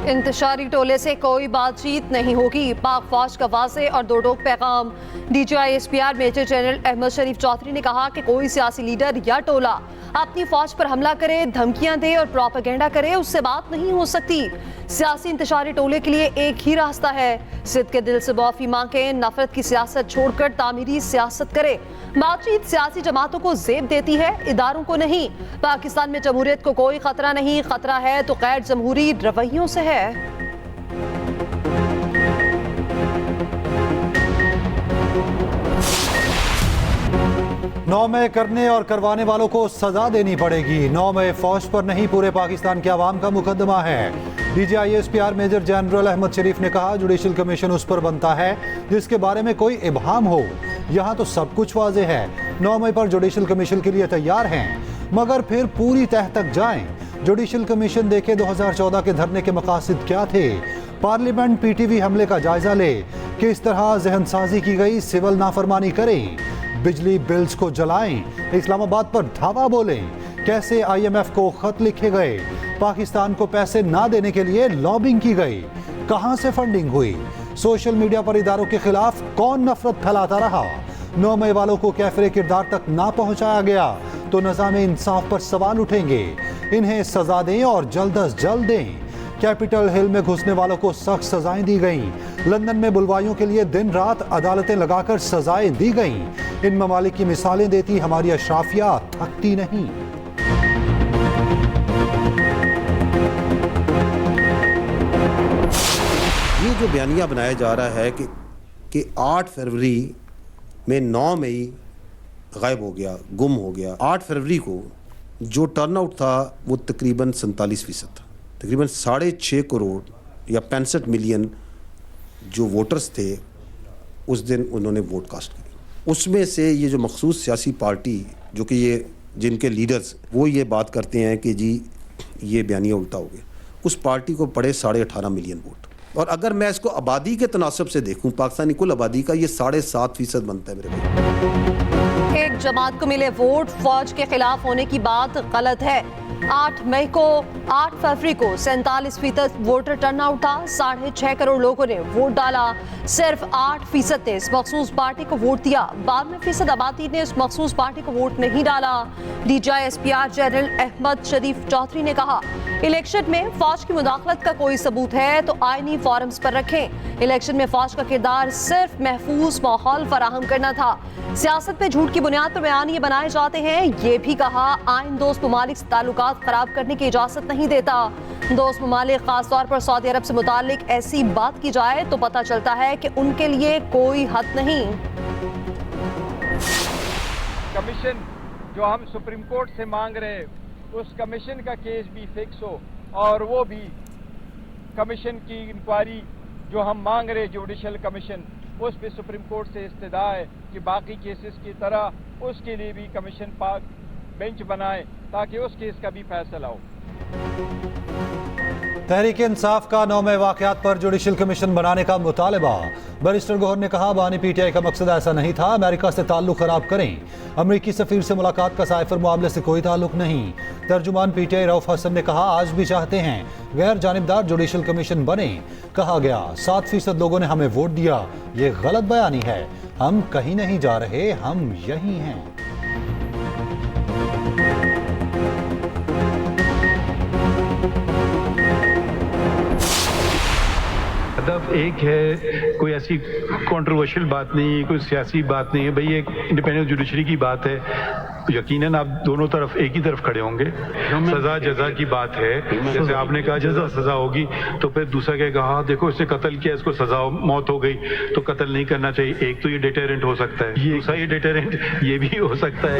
इंतशारी टोले से कोई बातचीत नहीं होगी, पाक फौज का वाज़ेह और दो टोक पैगाम। DGI-SPR मेजर जनरल अहमद शरीफ चौधरी ने कहा कि कोई सियासी लीडर या टोला अपनी फौज पर हमला करे, धमकियां दे और प्रोपेगेंडा करे, उससे बात नहीं हो सकती। सियासी इंतशारी टोले के लिए एक ही रास्ता है, सिद्ध के दिल से माफी मांगे, नफरत की सियासत छोड़कर तामीरी सियासत करे। बातचीत सियासी जमातों को जेब देती है, इदारों को नहीं। पाकिस्तान में जमहूरियत को कोई खतरा नहीं, खतरा है तो गैर जमहूरी रवैयों से है। 9 मई करने और करवाने वालों को सजा देनी पड़ेगी। 9 मई फौज पर नहीं, पूरे पाकिस्तान के अवाम का मुकदमा है। DGI-SPR मेजर जनरल अहमद शरीफ ने कहा, जुडिशल कमीशन उस पर बनता है जिसके बारे में कोई इबहाम हो। यहाँ तो सब कुछ वाज़ेह है। 9 मई पर जुडिशल कमीशन के लिए तैयार हैं, मगर फिर पूरी तह तक जाएं। जुडिशल कमीशन देखे 2014 के धरने के मकासद क्या थे। पार्लियामेंट PTV हमले का जायजा ले, किस तरह जहनसाजी की गई, सिविल नाफरमानी करें, बिजली बिल्स को जलाएं, इस्लामाबाद पर धावा बोलें, कैसे IMF को खत लिखे गए, पाकिस्तान को पैसे ना देने के लिए लॉबिंग की गई, कहां से फंडिंग हुई, सोशल मीडिया पर इदारों के खिलाफ कौन नफरत फैलाता रहा। 9 मई वालों को कैफरे किरदार तक ना पहुंचाया गया तो निज़ाम इंसाफ पर सवाल उठेंगे। इन्हें सजा दें और जल्द अज जल्द दें। कैपिटल हिल में घुसने वालों को सख्त सजाएं दी गईं। लंदन में बुलवाइयों के लिए दिन रात अदालतें लगाकर सजाएं दी गईं। इन ममालिक की मिसालें देती हमारी अशराफिया थकती नहीं। ये जो बयानिया बनाया जा रहा है कि 8 फरवरी में 9 मई गायब हो गया, गुम हो गया। 8 फरवरी को जो टर्नआउट था वो तकरीबन 47% था। तकरीबन 6.5 करोड़ या 65 मिलियन जो वोटर्स थे उस दिन उन्होंने वोट कास्ट किया। उसमें से ये जो मखसूस सियासी पार्टी जो कि ये जिनके लीडर्स वो ये बात करते हैं कि जी ये बयानिया उल्टा हो गया, उस पार्टी को पड़े 18.5 मिलियन वोट। और अगर मैं इसको आबादी के तनासब से देखूं, पाकिस्तानी कुल आबादी का ये 7.5% बनता है मेरे भाई। एक जमात को मिले वोट फौज के खिलाफ होने की बात गलत है। 8 फरवरी को 47% वोटर टर्नआउट था। 6.5 करोड़ लोगों ने वोट डाला। सिर्फ 8% ने इस मखसूस पार्टी को वोट दिया। 52% आबादी ने इस मखसूस पार्टी को वोट नहीं डाला। DGI-SPR जनरल अहमद शरीफ चौधरी ने कहा, इलेक्शन में फौज की मुदाखलत का कोई सबूत है तो आईनी फॉरम्स पर रखें। इलेक्शन में फौज का किरदार सिर्फ महफूज माहौल फराहम करना था। सियासत में झूठ की बुनियाद पर बयानिए बनाए जाते हैं। ये भी कहा, आइन दोस्त ममालिक से ताल्लुकात खराब करने की इजाजत नहीं देता। दोस्त ममालिक खासतौर पर सऊदी अरब से मुतालिक ऐसी बात की जाए तो पता चलता है कि उनके लिए कोई हद नहीं। कमीशन जो हम सुप्रीम कोर्ट से मांग रहे हैं, उस कमीशन का केस भी फिक्स हो और वो भी कमीशन की इंक्वायरी जो हम मांग रहे जुडिशल कमीशन, उस पे सुप्रीम कोर्ट से इस्तदा है कि बाकी केसेस की तरह उसके लिए भी कमीशन पाक बेंच बनाए ताकि उस केस का भी फैसला हो। तहरीक इंसाफ का 9 मई वाकयात पर जुडिशल कमीशन बनाने का मुतालबा। बैरिस्टर गौहर ने कहा, बानी PTI का मकसद ऐसा नहीं था अमेरिका से ताल्लुक खराब करें। अमरीकी सफीर से मुलाकात का साइफर मामले से कोई ताल्लुक नहीं। तर्जुमान PTI रऊफ हसन ने कहा, आज भी चाहते हैं गैर जानिबदार जुडिशल कमीशन बने। कहा गया 7% लोगों ने हमें वोट दिया, ये गलत बयानी है। हम कहीं नहीं जा रहे, हम यहीं हैं। अदब एक है, कोई ऐसी कंट्रोवर्शियल बात नहीं है, कोई सियासी बात नहीं है भाई, एक इंडिपेंडेंट जुडिशरी की बात है। यकीनन आप दोनों तरफ एक ही तरफ खड़े होंगे। सजा जजा की बात है, जैसे आपने कहा जजा सजा होगी तो फिर दूसरा कहेगा हाँ देखो इसने कत्ल किया, इसको सजा मौत हो गई तो कत्ल नहीं करना चाहिए। एक तो ये डिटेरेंट हो सकता है, दूसरा ये डिटेरेंट ये भी हो सकता है।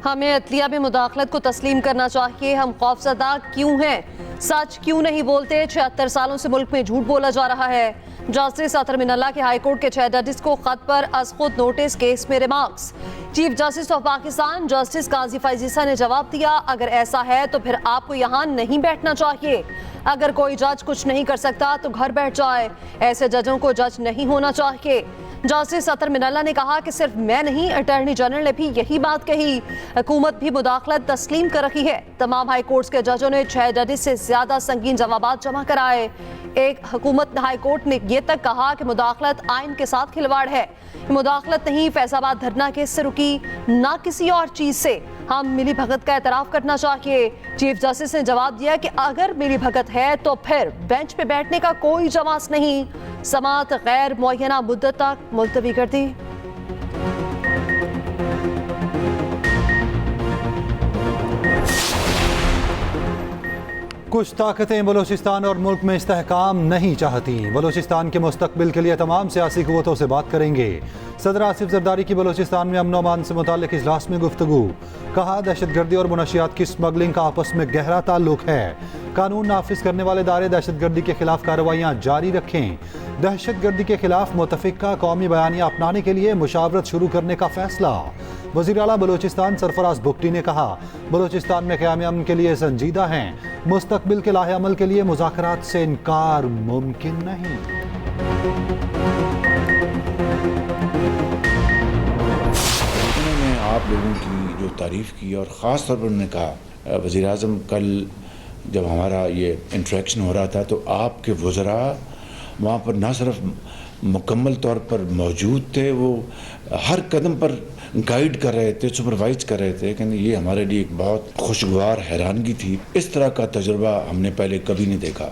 हमें अदलिया में मुदाखलत को तस्लीम करना चाहिए। हम खौफजदा क्यों हैं, सच क्यों नहीं बोलते। 76 सालों से मुल्क में झूठ बोला जा रहा है। जस्टिस अतर मिनल्ला के हाई कोर्ट के 6 जजेस को खत पर अज खुद नोटिस, केस में remarks. Chief justice of Pakistan justice Qazi फैजीसा ने जवाब दिया, अगर ऐसा है तो फिर आपको यहाँ नहीं बैठना चाहिए। अगर कोई जज कुछ नहीं कर सकता तो घर बैठ जाए। ऐसे जजों को जज नहीं होना चाहिए। जस्टिस अतर मिनल्ला ने कहा कि सिर्फ मैं नहीं, अटॉर्नी जनरल ने भी यही बात कही। हुकूमत भी मुदाखलत तस्लीम कर रही है। तमाम हाई कोर्ट्स के जजों ने 6 डजन से ज्यादा संगीन जवाबात जमा कराए। एक हुकूमत हाई कोर्ट ने यह तक कहा कि मुदाखलत आइन के साथ खिलवाड़ है। मुदाखलत नहीं फैसलाबाद धरना केस से रुकी, ना किसी और चीज से। हम मिली भगत का एतराफ करना चाहिए। चीफ जस्टिस ने जवाब दिया कि अगर मिली भगत है तो फिर बेंच पे बैठने का कोई जवाब नहीं। समाअत गैर मुअय्यना मुद्दत तक मुलतवी कर दी। कुछ ताकतें बलूचिस्तान और मुल्क में इस्तेहकाम नहीं चाहती। बलूचिस्तान के मुस्तकबिल के लिए तमाम सियासी कुव्वतों से बात करेंगे। सदर आसिफ जरदारी की बलूचिस्तान में अमन अमान से मुताल्लिक इजलास में गुफ्तगू। कहा दहशतगर्दी और मुनशियात की स्मगलिंग का आपस में गहरा ताल्लुक है। कानून नाफिज करने वाले इदारे दहशतगर्दी के खिलाफ कार्रवाइयाँ जारी रखें। दहशतगर्दी के खिलाफ मुतफिका कौमी बयानिया अपनाने के लिए मुशावरत शुरू करने का फैसला। वज़ीर आला बलूचिस्तान सरफराज भुगटी ने कहा बलूचिस्तान में क़याम अमन के लिए संजीदा हैं। मुस्तकबिल के लाहे अमल के लिए मुज़ाकरात से इनकार मुमकिन नहीं। उन्होंने आप लोगों की जो तारीफ़ की और ख़ास तौर पर उन्होंने कहा वज़ीर आज़म कल जब हमारा ये इंटरेक्शन हो रहा था तो आपके वज़रा वहाँ पर ना सिर्फ मुकम्मल तौर पर मौजूद थे, वो हर कदम पर गाइड कर रहे थे, सुपरवाइज कर रहे थे। कहने ये हमारे लिए एक बहुत खुशगवार हैरानगी थी। इस तरह का तजुर्बा हमने पहले कभी नहीं देखा।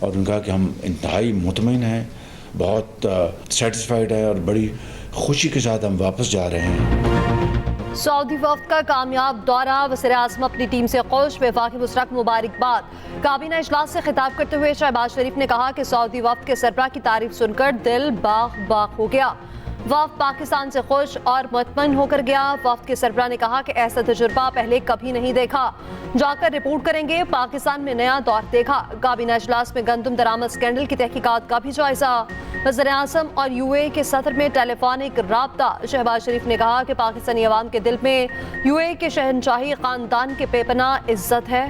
और उनका कि हम इंतहाई मुतमईन हैं, बहुत सेटिस्फाइड है और बड़ी खुशी के साथ हम वापस जा रहे हैं। सऊदी वफ्द का कामयाब दौरा, वज़ीर आज़म अपनी टीम से खुश, वफाकी मुशरक मुबारकबाद। काबीना इजलास से खिताब करते हुए शहबाज शरीफ ने कहा कि सऊदी वफ्द के सरबराह की तारीफ सुनकर दिल बाग बाग हो गया। वफ्द पाकिस्तान से खुश और मुतमईन होकर गया। वफ्द के सरबराह ने कहा कि ऐसा तजुर्बा पहले कभी नहीं देखा, जाकर रिपोर्ट करेंगे। पाकिस्तान में नया दौर देखा। काबीना इजलास में गंदम दरामद स्कैंडल की तहकीकात का भी जायजा। वज़ीर आज़म और यूएई के सदर में टेलीफोनिक राब्ता। शहबाज शरीफ ने कहा कि पाकिस्तानी अवाम के दिल में यूएई के शहनशाही खानदान के बेपनाह इज्जत है।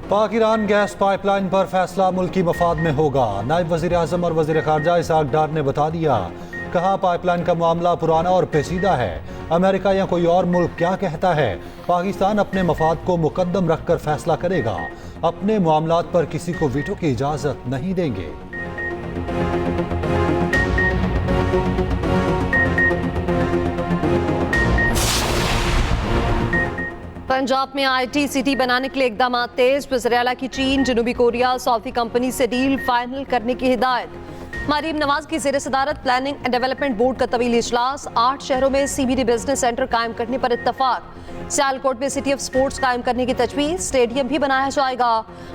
पाक ईरान गैस पाइपलाइन पर फैसला मुल्की मफाद में होगा। नायब वज़ीर आज़म और वज़ीर ख़ारजा इसहाक डार ने बता दिया। कहा पाइपलाइन का मामला पुराना और पेचीदा है। अमेरिका या कोई और मुल्क क्या कहता है, पाकिस्तान अपने मफाद को मुकद्दम रखकर फैसला करेगा। अपने मामलात पर किसी को वीटो की इजाज़त नहीं देंगे। पंजाब में IT सिटी बनाने के लिए इकदाम तेज। वज़ीर आला की चीन, जनूबी कोरिया, सऊदी कंपनी से डील फाइनल करने की हिदायत। मरीम नवाज की ज़ेर सदारत प्लानिंग एंड डेवलपमेंट बोर्ड का तवील इजलास। 8 शहरों में CBD बिजनेस सेंटर कायम करने पर इत्तफाक। सियालकोट में सिटी ऑफ स्पोर्ट्स कायम करने की तजवीज़। स्टेडियम भी बनाया जाएगा।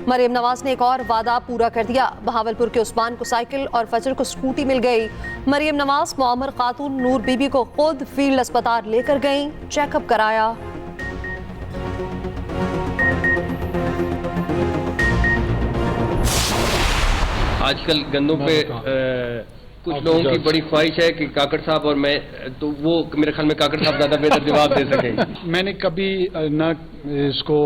मरीम नवाज ने एक और वादा पूरा कर दिया। बहावलपुर के उस्मान को साइकिल और फजर को स्कूटी मिल गई। मरीम नवाज मुअम्मर खातून नूर बीबी को खुद फील्ड अस्पताल लेकर गई, चेकअप कराया। आजकल गंदों पे कुछ लोगों की बड़ी ख्वाहिश है कि काकड़ साहब और मैं, तो वो मेरे ख्याल में काकड़ साहब ज़्यादा बेहतर जवाब दे सकें। मैंने कभी न इसको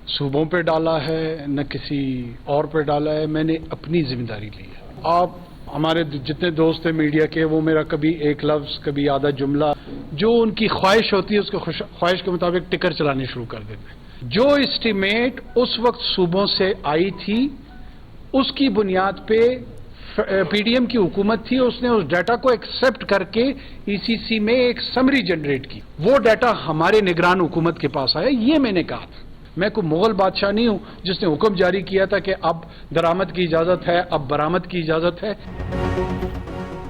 सूबों पे डाला है न किसी और पे डाला है। मैंने अपनी जिम्मेदारी ली है। आप हमारे जितने दोस्त हैं मीडिया के, वो मेरा कभी एक लफ्ज़ कभी आधा जुमला जो उनकी ख्वाहिश होती है उसके ख्वाहिश के मुताबिक टिकर चलाने शुरू कर देते हैं। जो एस्टीमेट उस वक्त सूबों से आई थी उसकी बुनियाद पे PDM की हुकूमत थी, उसने उस डाटा को एक्सेप्ट करके ECC में एक समरी जनरेट की। वो डाटा हमारे निगरान हुकूमत के पास आया। ये मैंने कहा था, मैं कोई मुगल बादशाह नहीं हूं जिसने हुक्म जारी किया था कि अब दरामद की इजाजत है, अब बरामद की इजाजत है।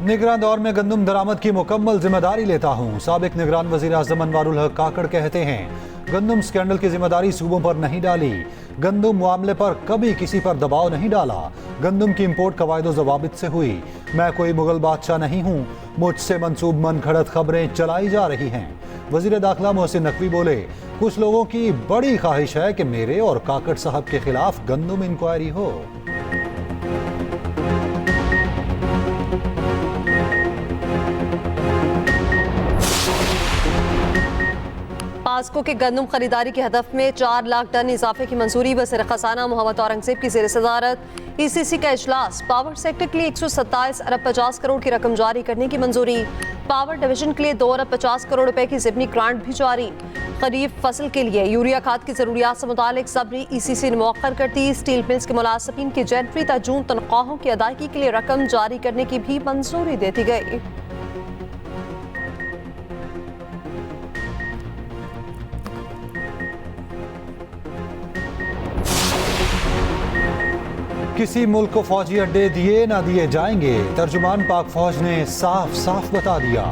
निगरान दौर में गंदम दरामद की मुकम्मल जिम्मेदारी लेता हूँ। साबिक निगरान वज़ीर आज़म अनवारुल हक काकड़ कहते हैं गंदम स्कैंडल की जिम्मेदारी सूबों पर नहीं डाली। गंदम मामले पर कभी किसी पर दबाव नहीं डाला। गंदम की इंपोर्ट कवायद ज़वाबित से हुई। मैं कोई मुगल बादशाह नहीं हूँ, मुझसे मंसूब मन घड़त खबरें चलाई जा रही हैं। वज़ीर दाखिला मोहसिन नकवी बोले कुछ लोगों की बड़ी ख्वाहिश है कि मेरे और काकड़ साहब के खिलाफ गंदम इंक्वायरी हो। पास्को के गंदम खरीदारी के हदफ में 4 लाख टन इजाफे की मंजूरी। वज़ीर ख़ज़ाना मोहम्मद औरंगज़ेब की ज़ेर सदारत ECC का इजलास। पावर सेक्टर के लिए 127 अरब 50 करोड़ की रकम जारी करने की मंजूरी। पावर डिवीजन के लिए 2 अरब 50 करोड़ रुपए की ज़िमनी ग्रांट भी जारी। खरीफ फसल के लिए यूरिया खाद की ज़रूरियात से मुतालिक सबरी ECC ने मौखर कर दी। स्टील मिल्स के मुलाजमीन की जनवरी ता जून तनख्वाहों की अदायगी के लिए रकम जारी करने की भी मंजूरी दे दी गई। किसी मुल्क को फौजी अड्डे दिए ना दिए जाएंगे, तर्जुमान पाक फौज ने साफ साफ बता दिया।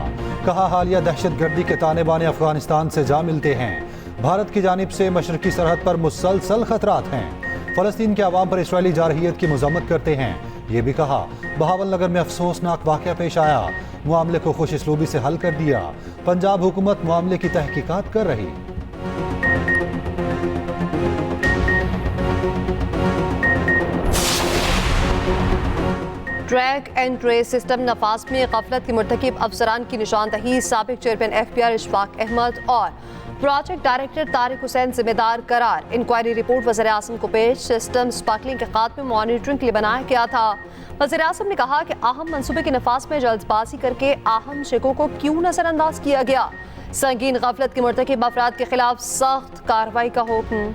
कहा हालिया दहशतगर्दी के ताने बाने अफगानिस्तान से जा मिलते हैं। भारत की जानिब से मशरकी सरहद पर मुसलसल खतरात हैं। फलस्तीन के अवाम पर इसराइली जारहियत की मजम्मत करते हैं। ये भी कहा बहावल नगर में अफसोसनाक वाक़या पेश आया, मामले को खुश इसलूबी से हल कर दिया। पंजाब हुकूमत मामले की तहकीकात कर रही। ट्रैक एंड ट्रेस सिस्टम नफाज में गफलत के मुर्तकिब अफसरान की निशानदही। साबिक चेयरमैन FPR इशफाक अहमद और प्रोजेक्ट डायरेक्टर तारिक हुसैन जिम्मेदार करार। इंक्वायरी रिपोर्ट वज़ीर आज़म को पेश। सिस्टम स्पार्कलिंग के खात्मे मॉनिटरिंग के लिए बनाया गया था। वज़ीर आज़म ने कहा कि अहम मंसूबे के नफाज में जल्दबाजी करके अहम शिकों को क्यों नजरअंदाज किया गया। संगीन गफलत के मुर्तकिब अफराद के खिलाफ सख्त कार्रवाई का हुक्म।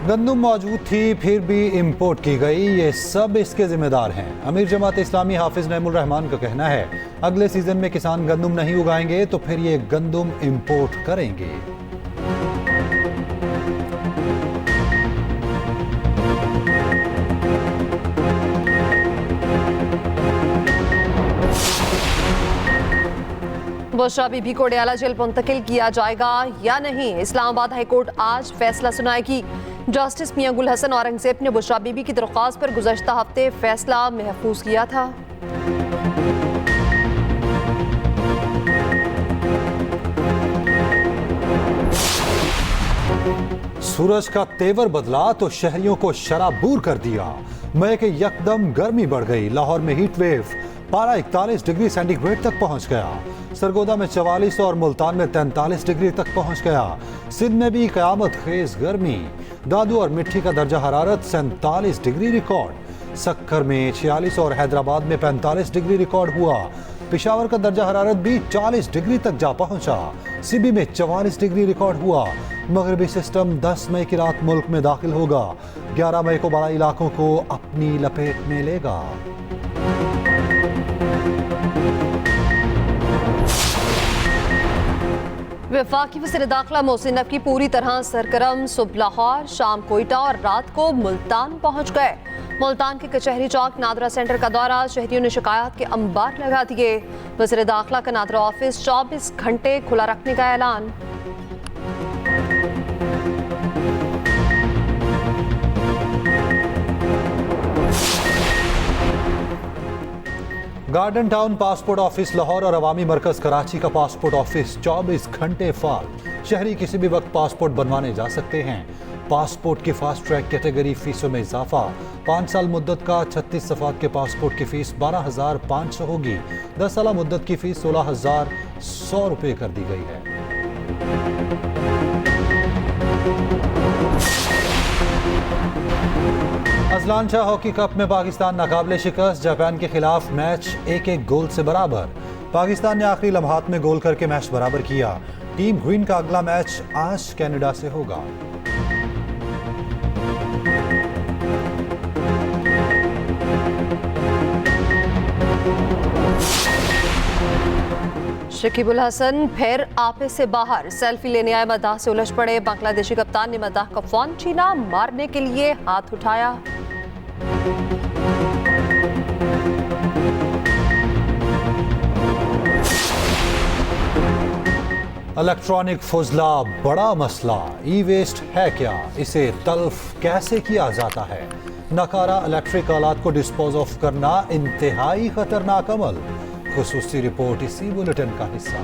गंदम मौजूद थी फिर भी इंपोर्ट की गई, ये सब इसके जिम्मेदार हैं। अमीर जमात इस्लामी हाफिज नईमुर रहमान का कहना है अगले सीजन में किसान गंदम नहीं उगाएंगे तो फिर ये गंदम इंपोर्ट करेंगे। बुशरा बीबी को डयाला जेल मुंतकिल किया जाएगा या नहीं, इस्लामाबाद हाईकोर्ट आज फैसला सुनाएगी। जस्टिस मियां गुल हसन औरंगजेब ने बुशरा बीबी की दरख्वास्त पर गुज़श्ता हफ्ते फैसला महफूज किया था। सूरज का तेवर बदला तो शहरियों को शराबूर कर दिया। मई के यकदम गर्मी बढ़ गई। लाहौर में हीट वेव, पारा 41 डिग्री सेंटीग्रेड तक पहुंच गया। सरगोदा में 44 और मुल्तान में 43 डिग्री तक पहुंच गया। सिंध में भी कयामत खेज गर्मी। दादू और मिट्टी का दर्जा हरारत 47 डिग्री रिकॉर्ड। सक्कर में 46 और हैदराबाद में 45 डिग्री रिकॉर्ड हुआ। पेशावर का दर्जा हरारत भी 40 डिग्री तक जा पहुंचा। सिबी में 44 डिग्री रिकॉर्ड हुआ। मगरबी सिस्टम 10 मई की रात मुल्क में दाखिल होगा। 11 मई को बड़ा इलाकों को अपनी लपेट में लेगा। वफाकी वज़ीर दाखिला मोहसिन नकवी पूरी तरह सरगर्म। सुबह लाहौर, शाम कोयटा और रात को मुल्तान पहुंच गए। मुल्तान के कचहरी चौक नादरा सेंटर का दौरा, शहरियों ने शिकायत के अंबार लगा दिए। वज़ीर दाखिला का नादरा ऑफिस 24 घंटे खुला रखने का ऐलान। Garden town passport office Lahore और अवामी मरकज कराची का पासपोर्ट ऑफिस 24 घंटे फाल। शहरी किसी भी वक्त पासपोर्ट बनवाने जा सकते हैं। पासपोर्ट की फास्ट ट्रैक कैटेगरी फीसों में इजाफा। 5 साल मुद्दत का 36 सफ़ात के पासपोर्ट की फीस 12,500 होगी। 10 साल मुद्दत की फीस 16,100 रुपये कर दी गई है। अजलान शाह हॉकी कप में पाकिस्तान नाकाबिले शिकस्त। जापान के खिलाफ मैच 1-1 गोल से बराबर। पाकिस्तान ने आखिरी लम्हात में गोल करके मैच बराबर किया। टीम ग्रीन का अगला मैच आज कनाडा से होगा। शकीबुल हसन फिर आपे से बाहर। सेल्फी लेने आए मद्दाह से उलझ पड़े। बांग्लादेशी कप्तान ने मद्दाह का फोन छीना, मारने के लिए हाथ उठाया। इलेक्ट्रॉनिक फुजला बड़ा मसला। ई वेस्ट है क्या, इसे तल्फ कैसे किया जाता है। नकारा इलेक्ट्रिक आलात को डिस्पोज ऑफ करना इंतहाई खतरनाक अमल। खुसूसी रिपोर्ट इसी बुलेटिन का हिस्सा।